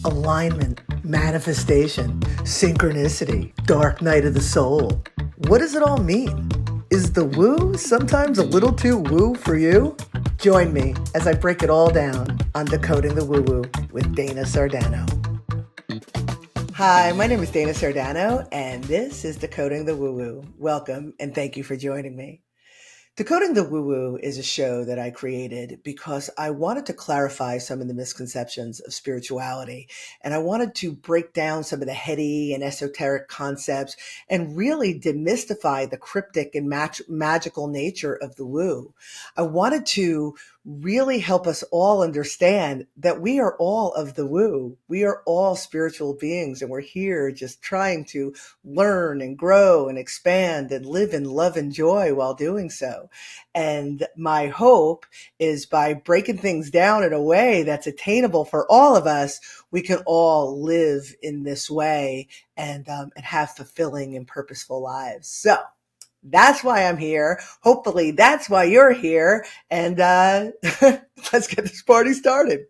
alignment, manifestation, synchronicity, dark night of the soul. What does it all mean? Is the woo sometimes a little too woo for you? Join me as I break it all down on Decoding the Woo Woo with Dana Sardano. Hi, my name is Dana Sardano, and this is Decoding the Woo Woo. Welcome, and thank you for joining me. Decoding the Woo Woo is a show that I created because I wanted to clarify some of the misconceptions of spirituality. And I wanted to break down some of the heady and esoteric concepts and really demystify the cryptic and magical nature of the woo. I wanted to really help us all understand that we are all of the woo. We are all spiritual beings, and we're here just trying to learn and grow and expand and live in love and joy while doing so. And my hope is by breaking things down in a way that's attainable for all of us, we can all live in this way and have fulfilling and purposeful lives. So that's why I'm here. Hopefully that's why you're here. And let's get this party started.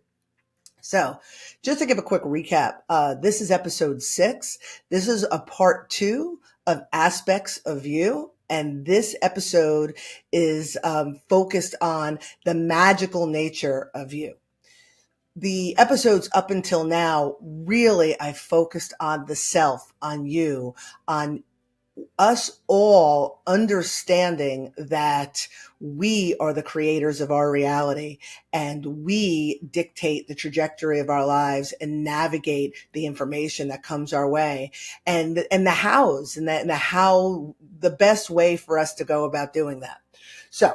So just to give a quick recap, this is episode 6. This is a part 2 of Aspects of You. And this episode is focused on the magical nature of you. The episodes up until now, really, I focused on the self, on you, on us all understanding that we are the creators of our reality and we dictate the trajectory of our lives and navigate the information that comes our way and the hows and the how the best way for us to go about doing that. So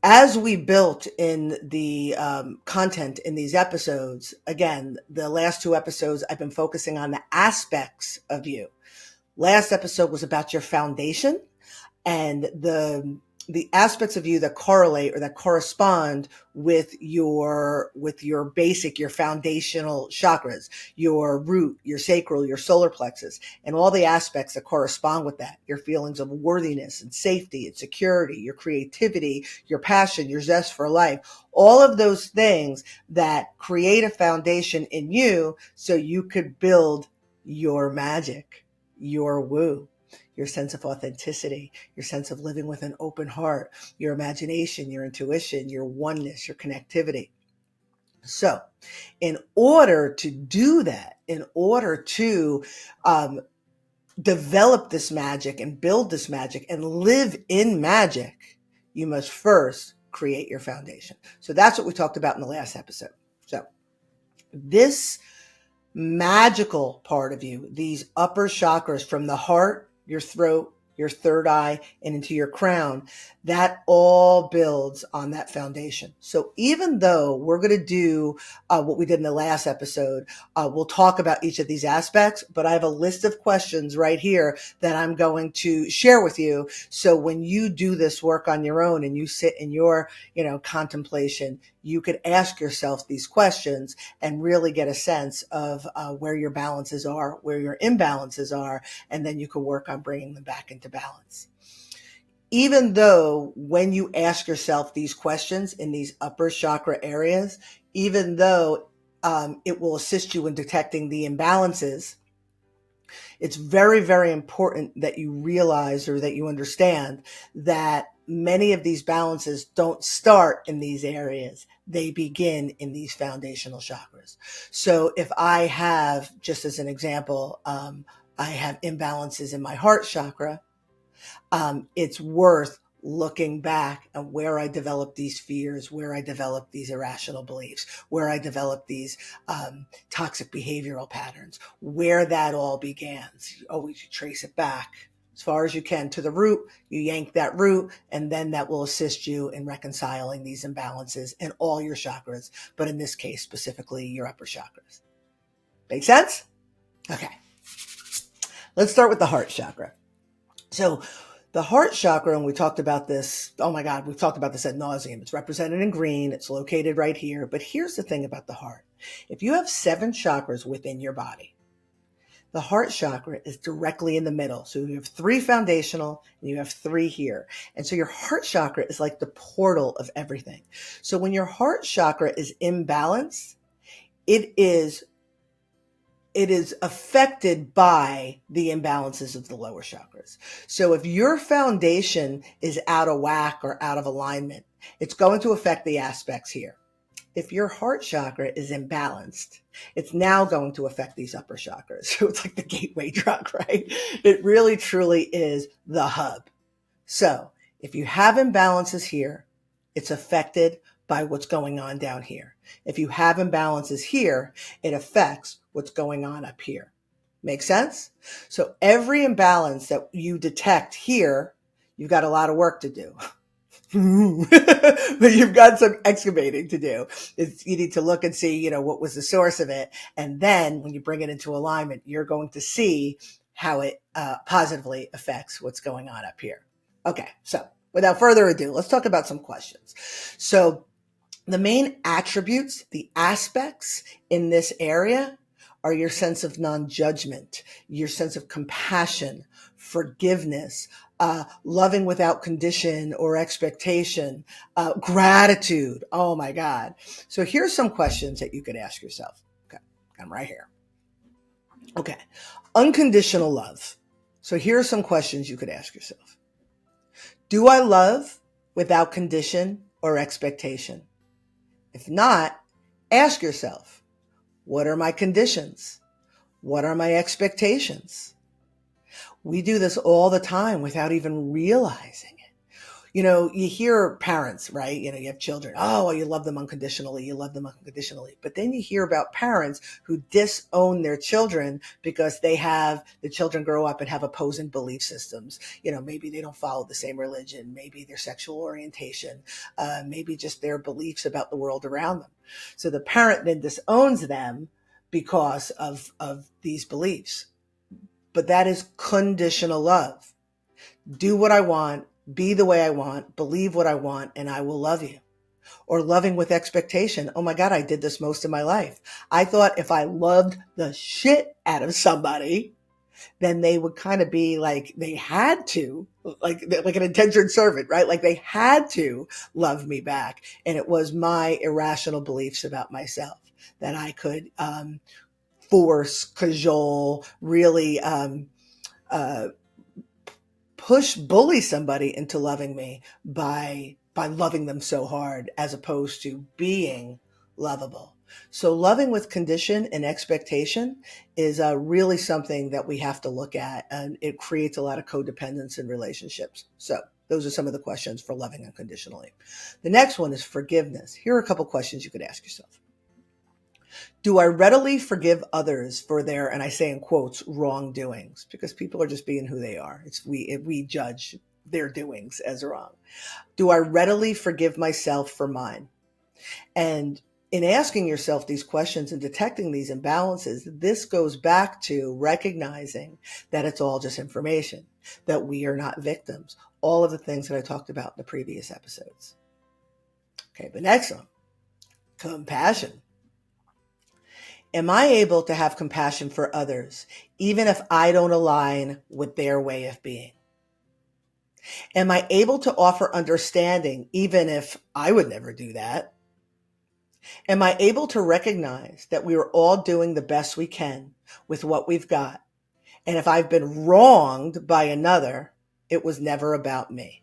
as we built in the content in these episodes, again, the last 2 episodes, I've been focusing on the aspects of you. Last episode was about your foundation and the aspects of you that correlate or that correspond with your basic, your foundational chakras, your root, your sacral, your solar plexus, and all the aspects that correspond with that, your feelings of worthiness and safety and security, your creativity, your passion, your zest for life, all of those things that create a foundation in you so you could build your magic, your woo, your sense of authenticity, your sense of living with an open heart, your imagination, your intuition, your oneness, your connectivity. So in order to do that, in order to develop this magic and build this magic and live in magic, you must first create your foundation. So that's what we talked about in the last episode. So this magical part of you, these upper chakras from the heart, your throat, your third eye, and into your crown, that all builds on that foundation. So even though we're going to do what we did in the last episode, we'll talk about each of these aspects, but I have a list of questions right here that I'm going to share with you. So when you do this work on your own and you sit in your, contemplation, you could ask yourself these questions and really get a sense of where your balances are, where your imbalances are, and then you can work on bringing them back into balance. Even though when you ask yourself these questions in these upper chakra areas, even though it will assist you in detecting the imbalances, it's very, very important that you realize or that you understand that many of these balances don't start in these areas. They begin in these foundational chakras. So if I have, just as an example, I have imbalances in my heart chakra, it's worth looking back at where I developed these fears, where I developed these irrational beliefs, where I developed these toxic behavioral patterns, where that all began. So you always trace it back as far as you can to the root. You yank that root, and then that will assist you in reconciling these imbalances in all your chakras, but in this case, specifically your upper chakras. Make sense? Okay. Let's start with the heart chakra. So the heart chakra, and we talked about this, oh my God, we've talked about this ad nauseum. It's represented in green. It's located right here. But here's the thing about the heart. If you have 7 chakras within your body, the heart chakra is directly in the middle. So you have 3 foundational and you have 3 here. And so your heart chakra is like the portal of everything. So when your heart chakra is imbalanced, it is it is affected by the imbalances of the lower chakras. So if your foundation is out of whack or out of alignment, it's going to affect the aspects here. If your heart chakra is imbalanced, it's now going to affect these upper chakras. So it's like the gateway drug, right? It really truly is the hub. So if you have imbalances here, it's affected by what's going on down here. If you have imbalances here, it affects what's going on up here. Make sense? So every imbalance that you detect here, you've got a lot of work to do. But you've got some excavating to do. You need to look and see, what was the source of it. And then when you bring it into alignment, you're going to see how it positively affects what's going on up here. Okay, so without further ado, let's talk about some questions. So the main attributes, the aspects in this area are your sense of non-judgment, your sense of compassion, forgiveness, loving without condition or expectation, gratitude. Oh my God. So here's some questions that you could ask yourself. Okay, I'm right here. Okay, unconditional love. So here are some questions you could ask yourself. Do I love without condition or expectation? If not, ask yourself, what are my conditions? What are my expectations? We do this all the time without even realizing it. You hear parents, right? You have children. Oh, well, you love them unconditionally. You love them unconditionally. But then you hear about parents who disown their children because the children grow up and have opposing belief systems. Maybe they don't follow the same religion. Maybe their sexual orientation, maybe just their beliefs about the world around them. So the parent then disowns them because of these beliefs. But that is conditional love. Do what I want, be the way I want, believe what I want, and I will love you. Or loving with expectation. Oh my God, I did this most of my life. I thought if I loved the shit out of somebody, then they would kind of be like they had to, like an indentured servant, right? Like they had to love me back. And it was my irrational beliefs about myself that I could force, cajole, really bully somebody into loving me by loving them so hard, as opposed to being lovable. So loving with condition and expectation is really something that we have to look at, and it creates a lot of codependence in relationships. So those are some of the questions for loving unconditionally. The next one is forgiveness. Here are a couple questions you could ask yourself. Do I readily forgive others for their, and I say in quotes, wrongdoings? Because people are just being who they are. We judge their doings as wrong. Do I readily forgive myself for mine? And in asking yourself these questions and detecting these imbalances, this goes back to recognizing that it's all just information, that we are not victims. All of the things that I talked about in the previous episodes. Okay, the next one, compassion. Am I able to have compassion for others, even if I don't align with their way of being? Am I able to offer understanding, even if I would never do that? Am I able to recognize that we are all doing the best we can with what we've got? And if I've been wronged by another, it was never about me.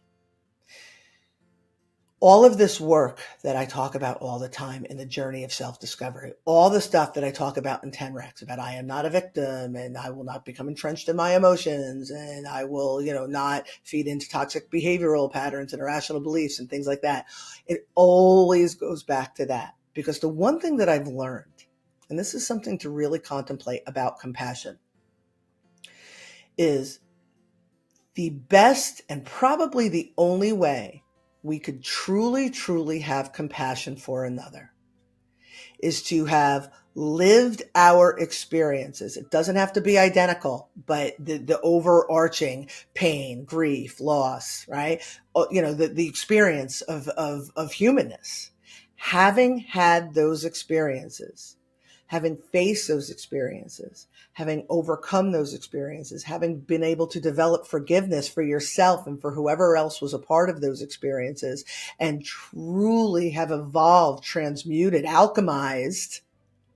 All of this work that I talk about all the time in the journey of self-discovery, all the stuff that I talk about in 10 Recs about I am not a victim and I will not become entrenched in my emotions and I will, not feed into toxic behavioral patterns and irrational beliefs and things like that. It always goes back to that, because the one thing that I've learned, and this is something to really contemplate about compassion, is the best and probably the only way we could truly, truly have compassion for another is to have lived our experiences. It doesn't have to be identical, but the overarching pain, grief, loss, right? The experience of humanness. Having had those experiences, having faced those experiences, having overcome those experiences, having been able to develop forgiveness for yourself and for whoever else was a part of those experiences, and truly have evolved, transmuted, alchemized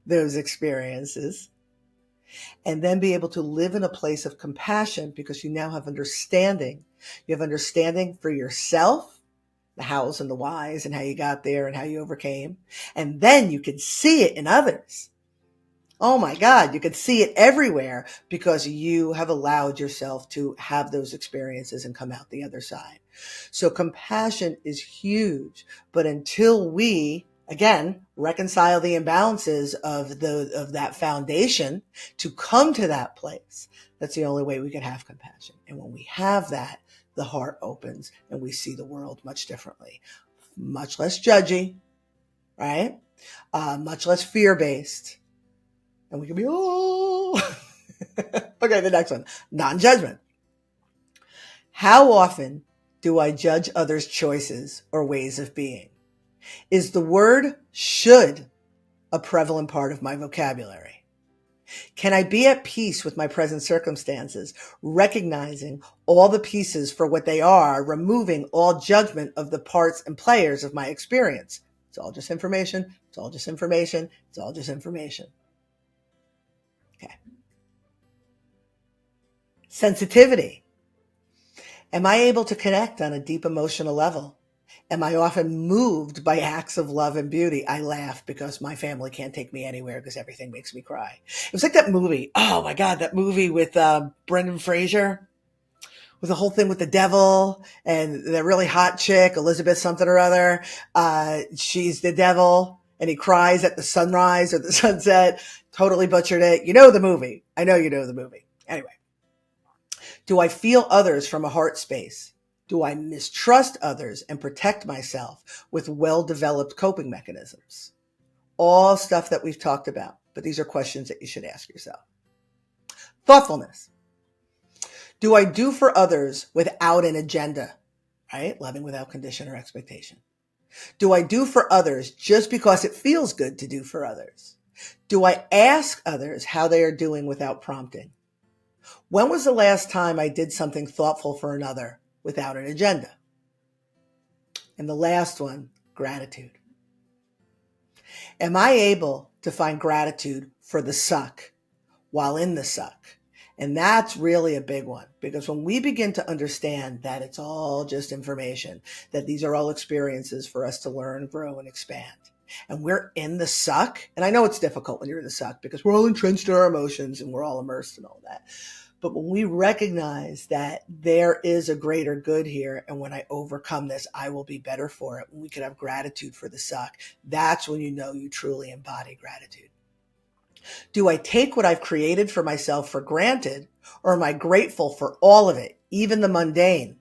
those experiences, and then be able to live in a place of compassion because you now have understanding. You have understanding for yourself, the hows and the whys and how you got there and how you overcame. And then you can see it in others. Oh my God, you can see it everywhere because you have allowed yourself to have those experiences and come out the other side. So compassion is huge, but until we, again, reconcile the imbalances of that foundation to come to that place, that's the only way we can have compassion. And when we have that, the heart opens and we see the world much differently, much less judgy, right? Much less fear-based. And we can be, oh. Okay, the next one, non-judgment. How often do I judge others' choices or ways of being? Is the word should a prevalent part of my vocabulary? Can I be at peace with my present circumstances, recognizing all the pieces for what they are, removing all judgment of the parts and players of my experience? It's all just information. It's all just information. It's all just information. Okay. Sensitivity. Am I able to connect on a deep emotional level? Am I often moved by acts of love and beauty? I laugh because my family can't take me anywhere because everything makes me cry. It was like that movie. Oh my God, that movie with Brendan Fraser, with the whole thing with the devil and the really hot chick, Elizabeth something or other. She's the devil and he cries at the sunrise or the sunset. Totally butchered it. You know the movie. I know you know the movie. Anyway. Do I feel others from a heart space? Do I mistrust others and protect myself with well-developed coping mechanisms? All stuff that we've talked about, but these are questions that you should ask yourself. Thoughtfulness. Do I do for others without an agenda? Right? Loving without condition or expectation. Do I do for others just because it feels good to do for others? Do I ask others how they are doing without prompting? When was the last time I did something thoughtful for another without an agenda? And the last one, gratitude. Am I able to find gratitude for the suck while in the suck? And that's really a big one because when we begin to understand that it's all just information, that these are all experiences for us to learn, grow, and expand. And we're in the suck. And I know it's difficult when you're in the suck because we're all entrenched in our emotions and we're all immersed in all that. But when we recognize that there is a greater good here, and when I overcome this, I will be better for it, when we can have gratitude for the suck, that's when you know you truly embody gratitude. Do I take what I've created for myself for granted, or am I grateful for all of it, even the mundane?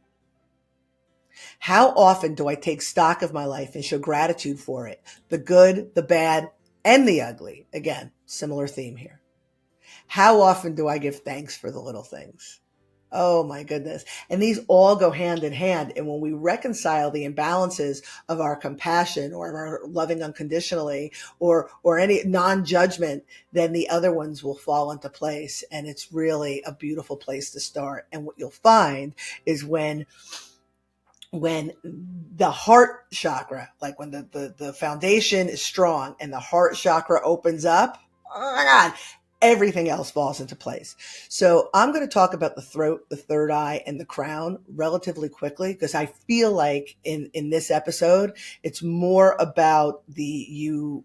How often do I take stock of my life and show gratitude for it, the good, the bad, and the ugly? Again, similar theme here. How often do I give thanks for the little things? Oh my goodness. And these all go hand in hand. And when we reconcile the imbalances of our compassion or our loving unconditionally or any non-judgment, then the other ones will fall into place. And it's really a beautiful place to start. And what you'll find is when the heart chakra, like when the foundation is strong and the heart chakra opens up, oh my God, everything else falls into place. So I'm going to talk about the throat, the third eye, and the crown relatively quickly because I feel like in this episode, it's more about you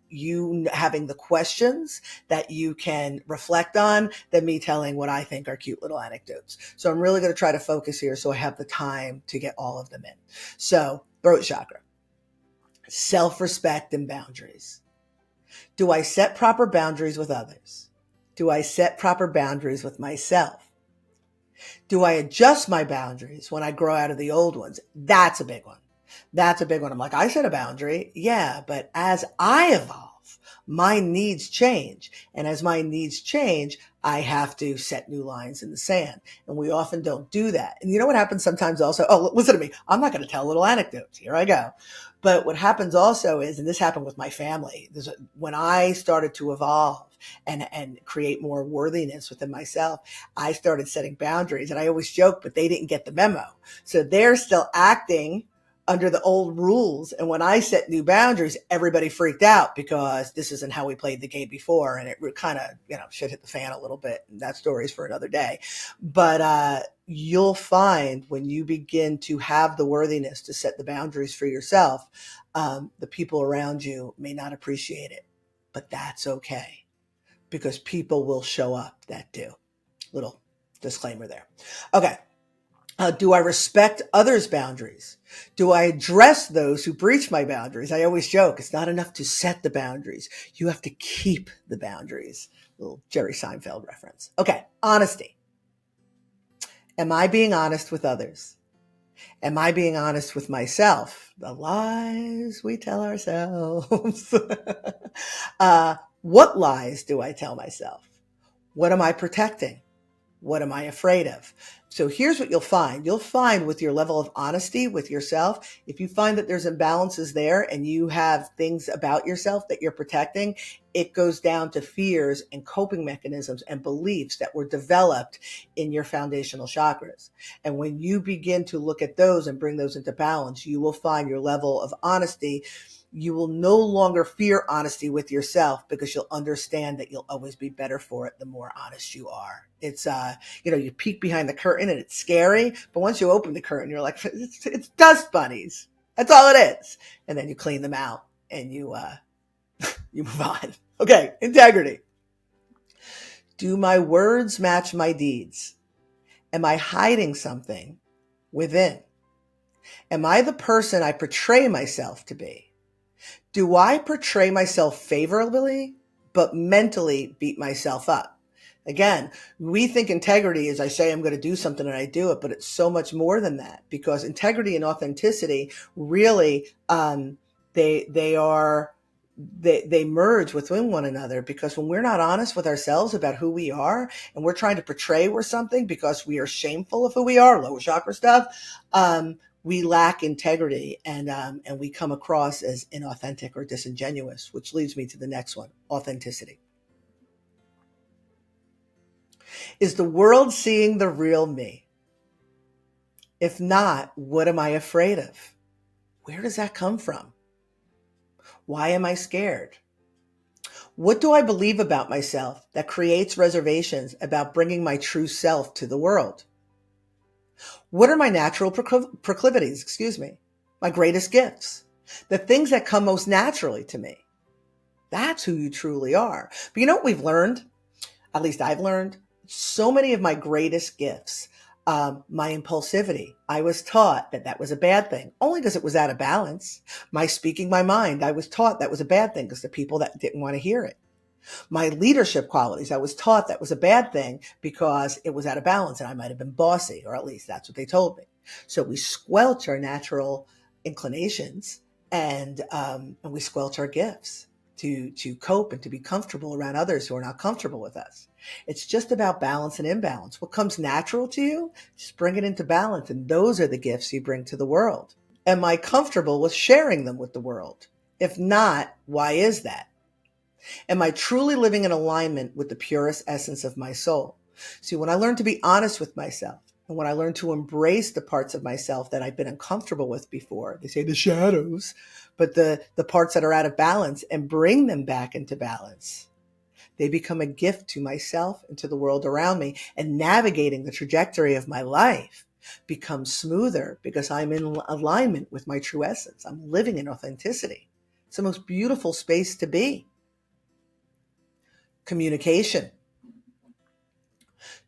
having the questions that you can reflect on than me telling what I think are cute little anecdotes. So I'm really going to try to focus here so I have the time to get all of them in. So throat chakra, self-respect and boundaries. Do I set proper boundaries with others? Do I set proper boundaries with myself? Do I adjust my boundaries when I grow out of the old ones? That's a big one. That's a big one. I'm like, I set a boundary. Yeah, but as I evolve, my needs change. And as my needs change, I have to set new lines in the sand. And we often don't do that. And you know what happens sometimes also? Oh, listen to me. I'm not going to tell little anecdotes. Here I go. But what happens also is, and this happened with my family, when I started to evolve and create more worthiness within myself, I started setting boundaries. And I always joke, but they didn't get the memo. So they're still acting under the old rules. And when I set new boundaries, everybody freaked out because this isn't how we played the game before. And it kind of, shit hit the fan a little bit. And that story's for another day. But you'll find when you begin to have the worthiness to set the boundaries for yourself, the people around you may not appreciate it, but that's okay because people will show up that do. Little disclaimer there. Okay. Do I respect others' boundaries? Do I address those who breach my boundaries? I always joke, it's not enough to set the boundaries. You have to keep the boundaries. Little Jerry Seinfeld reference. Okay, honesty. Am I being honest with others? Am I being honest with myself? The lies we tell ourselves. What lies do I tell myself? What am I protecting? What am I afraid of? So here's what you'll find. You'll find with your level of honesty with yourself, if you find that there's imbalances there and you have things about yourself that you're protecting, it goes down to fears and coping mechanisms and beliefs that were developed in your foundational chakras. And when you begin to look at those and bring those into balance, you will find your level of honesty. You will no longer fear honesty with yourself because you'll understand that you'll always be better for it the more honest you are. It's, you peek behind the curtain and it's scary, but once you open the curtain, you're like, it's dust bunnies. That's all it is. And then you clean them out and you move on. Okay. Integrity. Do my words match my deeds? Am I hiding something within? Am I the person I portray myself to be? Do I portray myself favorably, but mentally beat myself up? Again, we think integrity is I say I'm going to do something and I do it, but it's so much more than that because integrity and authenticity really, they merge within one another because when we're not honest with ourselves about who we are and we're trying to portray we're something because we are shameful of who we are, lower chakra stuff, we lack integrity and we come across as inauthentic or disingenuous, which leads me to the next one, authenticity. Is the world seeing the real me? If not, what am I afraid of? Where does that come from? Why am I scared? What do I believe about myself that creates reservations about bringing my true self to the world? What are my natural proclivities, my greatest gifts, the things that come most naturally to me? That's who you truly are. But you know what we've learned? At least I've learned so many of my greatest gifts, my impulsivity. I was taught that that was a bad thing, only because it was out of balance. My speaking my mind, I was taught that was a bad thing because the people that didn't want to hear it. My leadership qualities, I was taught that was a bad thing because it was out of balance and I might have been bossy, or at least that's what they told me. So we squelch our natural inclinations and we squelch our gifts to cope and to be comfortable around others who are not comfortable with us. It's just about balance and imbalance. What comes natural to you, just bring it into balance. And those are the gifts you bring to the world. Am I comfortable with sharing them with the world? If not, why is that? Am I truly living in alignment with the purest essence of my soul? See, when I learned to be honest with myself, and when I learned to embrace the parts of myself that I've been uncomfortable with before, they say the shadows, but the parts that are out of balance, and bring them back into balance, they become a gift to myself and to the world around me. And navigating the trajectory of my life becomes smoother because I'm in alignment with my true essence. I'm living in authenticity. It's the most beautiful space to be. Communication.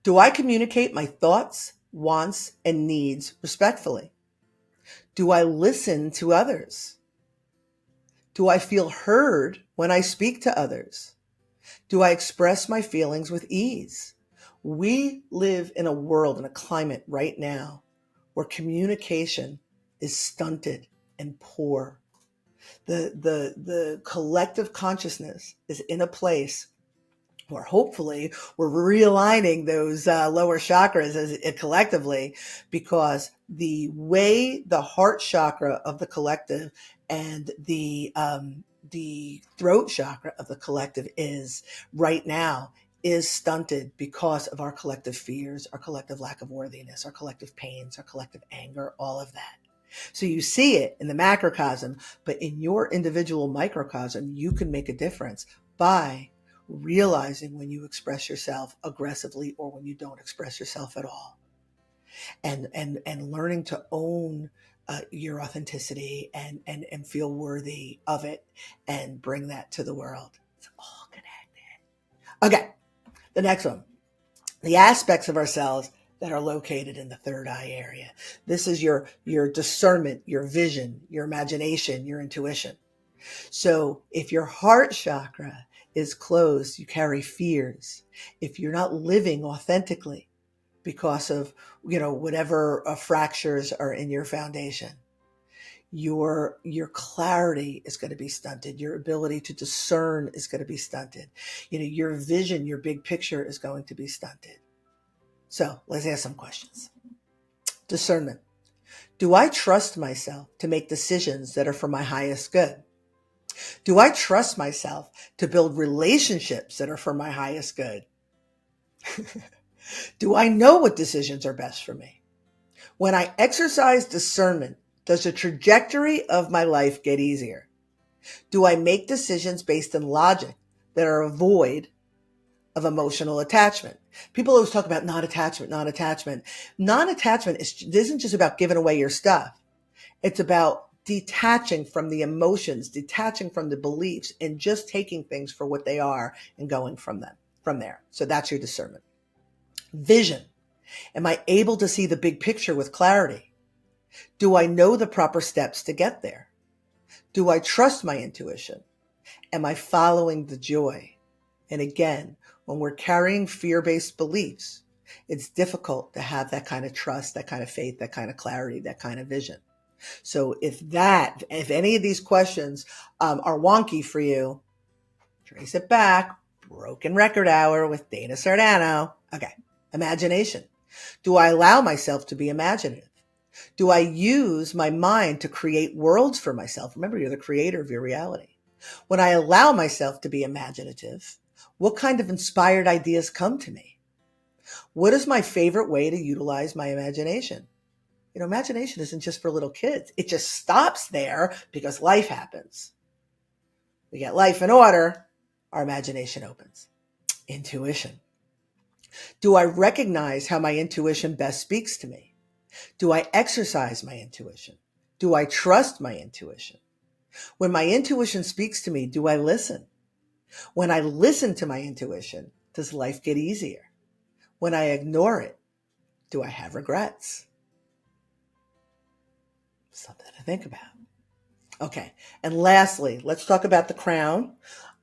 Do I communicate my thoughts, wants, and needs respectfully? Do I listen to others? Do I feel heard when I speak to others? Do I express my feelings with ease? We live in a world, in a climate right now where communication is stunted and poor. The collective consciousness is in a place where hopefully we're realigning those lower chakras collectively, because the way the heart chakra of the collective and the throat chakra of the collective is right now is stunted because of our collective fears, our collective lack of worthiness, our collective pains, our collective anger, all of that. So you see it in the macrocosm, but in your individual microcosm, you can make a difference by realizing when you express yourself aggressively or when you don't express yourself at all. And learning to own your authenticity and feel worthy of it and bring that to the world. It's all connected. Okay, the next one. The aspects of ourselves that are located in the third eye area. This is your discernment, your vision, your imagination, your intuition. So if your heart chakra is closed, you carry fears. If you're not living authentically because of, whatever fractures are in your foundation, your clarity is going to be stunted. Your ability to discern is going to be stunted. Your vision, your big picture is going to be stunted. So let's ask some questions. Discernment. Do I trust myself to make decisions that are for my highest good? Do I trust myself to build relationships that are for my highest good? Do I know what decisions are best for me? When I exercise discernment, does the trajectory of my life get easier? Do I make decisions based on logic that are void of emotional attachment? People always talk about non-attachment, non-attachment. Non-attachment isn't just about giving away your stuff. It's about detaching from the emotions, detaching from the beliefs, and just taking things for what they are and going from there. So that's your discernment. Vision. Am I able to see the big picture with clarity? Do I know the proper steps to get there? Do I trust my intuition? Am I following the joy? And again, when we're carrying fear-based beliefs, it's difficult to have that kind of trust, that kind of faith, that kind of clarity, that kind of vision. So if any of these questions are wonky for you, trace it back. Broken Record Hour with Dana Sardano. Okay. Imagination. Do I allow myself to be imaginative? Do I use my mind to create worlds for myself? Remember, you're the creator of your reality. When I allow myself to be imaginative, what kind of inspired ideas come to me? What is my favorite way to utilize my imagination? Imagination isn't just for little kids. It just stops there because life happens. We get life in order, our imagination opens. Intuition. Do I recognize how my intuition best speaks to me? Do I exercise my intuition? Do I trust my intuition? When my intuition speaks to me, do I listen? When I listen to my intuition, does life get easier? When I ignore it, do I have regrets? Something to think about. Okay. And lastly, let's talk about the crown.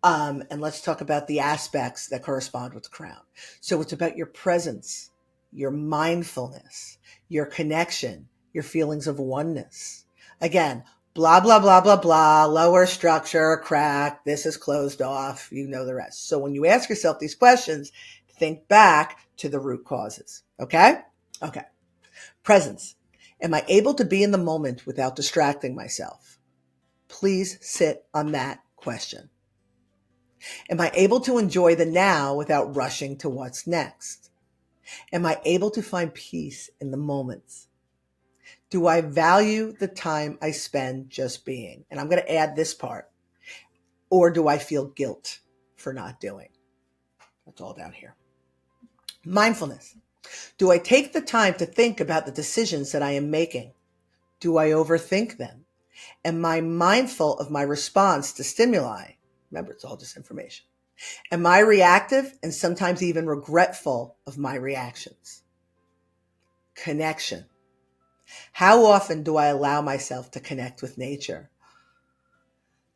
And let's talk about the aspects that correspond with the crown. So it's about your presence, your mindfulness, your connection, your feelings of oneness. Again, blah, blah, blah, blah, blah, lower structure, crack, this is closed off, you know the rest. So when you ask yourself these questions, think back to the root causes. Okay? Okay. Presence. Am I able to be in the moment without distracting myself? Please sit on that question. Am I able to enjoy the now without rushing to what's next? Am I able to find peace in the moments? Do I value the time I spend just being? And I'm going to add this part. Or do I feel guilt for not doing? That's all down here. Mindfulness. Do I take the time to think about the decisions that I am making? Do I overthink them? Am I mindful of my response to stimuli? Remember, it's all just information. Am I reactive and sometimes even regretful of my reactions? Connection. How often do I allow myself to connect with nature?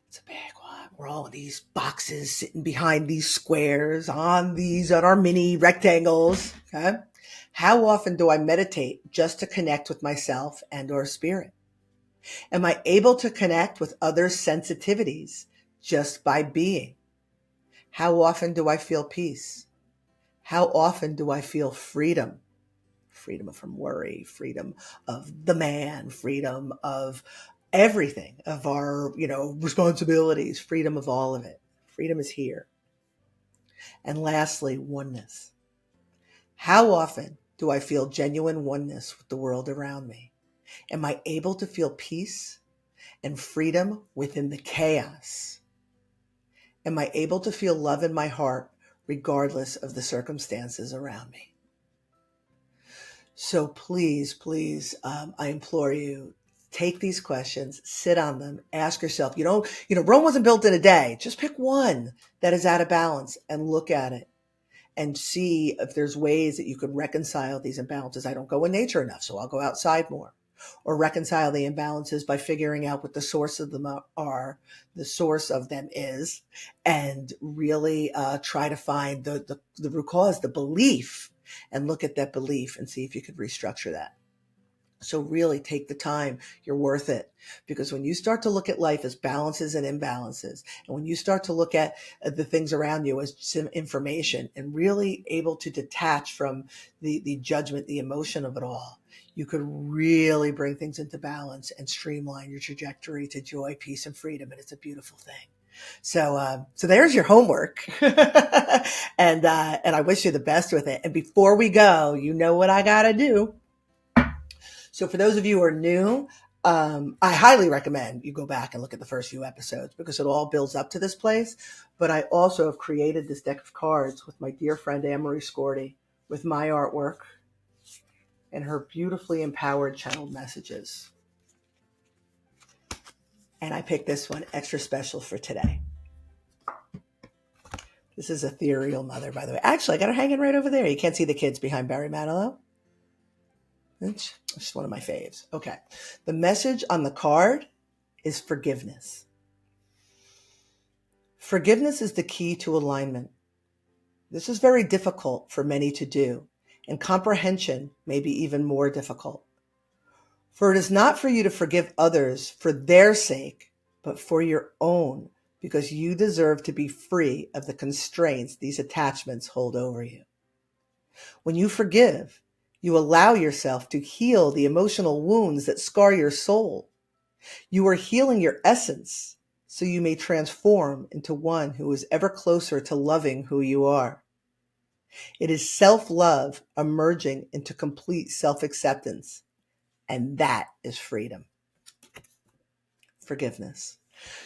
It's a big one. We're all in these boxes sitting behind these squares on our mini rectangles. Okay. How often do I meditate just to connect with myself and or spirit? Am I able to connect with other sensitivities just by being? How often do I feel peace? How often do I feel freedom? Freedom from worry, freedom of the man, freedom of everything, of our, responsibilities, freedom of all of it. Freedom is here. And lastly, oneness. How often do I feel genuine oneness with the world around me? Am I able to feel peace and freedom within the chaos? Am I able to feel love in my heart regardless of the circumstances around me? So please, please, I implore you, take these questions, sit on them, ask yourself, Rome wasn't built in a day. Just pick one that is out of balance and look at it and see if there's ways that you could reconcile these imbalances. I don't go in nature enough, so I'll go outside more. Or reconcile the imbalances by figuring out what the source of them are, the source of them is, and really try to find the root cause, the belief, and look at that belief and see if you could restructure that. So really take the time. You're worth it. Because when you start to look at life as balances and imbalances, and when you start to look at the things around you as some information and really able to detach from the judgment, the emotion of it all, you could really bring things into balance and streamline your trajectory to joy, peace, and freedom. And it's a beautiful thing. So there's your homework. And I wish you the best with it. And before we go, you know what I got to do. So for those of you who are new, I highly recommend you go back and look at the first few episodes because it all builds up to this place. But I also have created this deck of cards with my dear friend Anne-Marie Scorti with my artwork and her beautifully empowered channeled messages. And I picked this one extra special for today. This is Ethereal Mother, by the way. Actually, I got her hanging right over there. You can't see the kids behind Barry Manilow. It's just one of my faves. Okay. The message on the card is forgiveness. Forgiveness is the key to alignment. This is very difficult for many to do, and comprehension may be even more difficult. For it is not for you to forgive others for their sake, but for your own, because you deserve to be free of the constraints these attachments hold over you. When you forgive, you allow yourself to heal the emotional wounds that scar your soul. You are healing your essence so you may transform into one who is ever closer to loving who you are. It is self-love emerging into complete self-acceptance, and that is freedom. Forgiveness.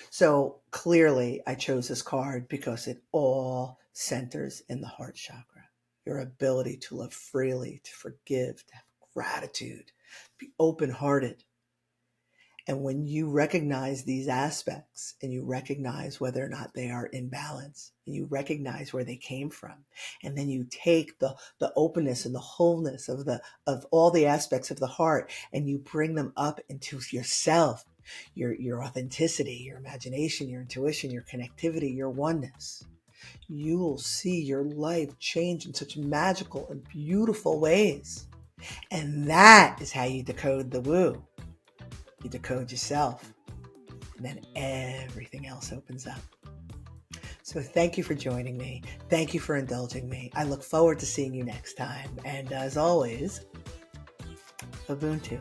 So clearly I chose this card because it all centers in the heart chakra. Your ability to love freely, to forgive, to have gratitude, be open-hearted. And when you recognize these aspects and you recognize whether or not they are in balance and you recognize where they came from, and then you take the openness and the wholeness of all the aspects of the heart and you bring them up into yourself, your authenticity, your imagination, your intuition, your connectivity, your oneness, you will see your life change in such magical and beautiful ways. And that is how you decode the woo. You decode yourself, and then everything else opens up. So thank you for joining me. Thank you for indulging me. I look forward to seeing you next time. And as always, Ubuntu.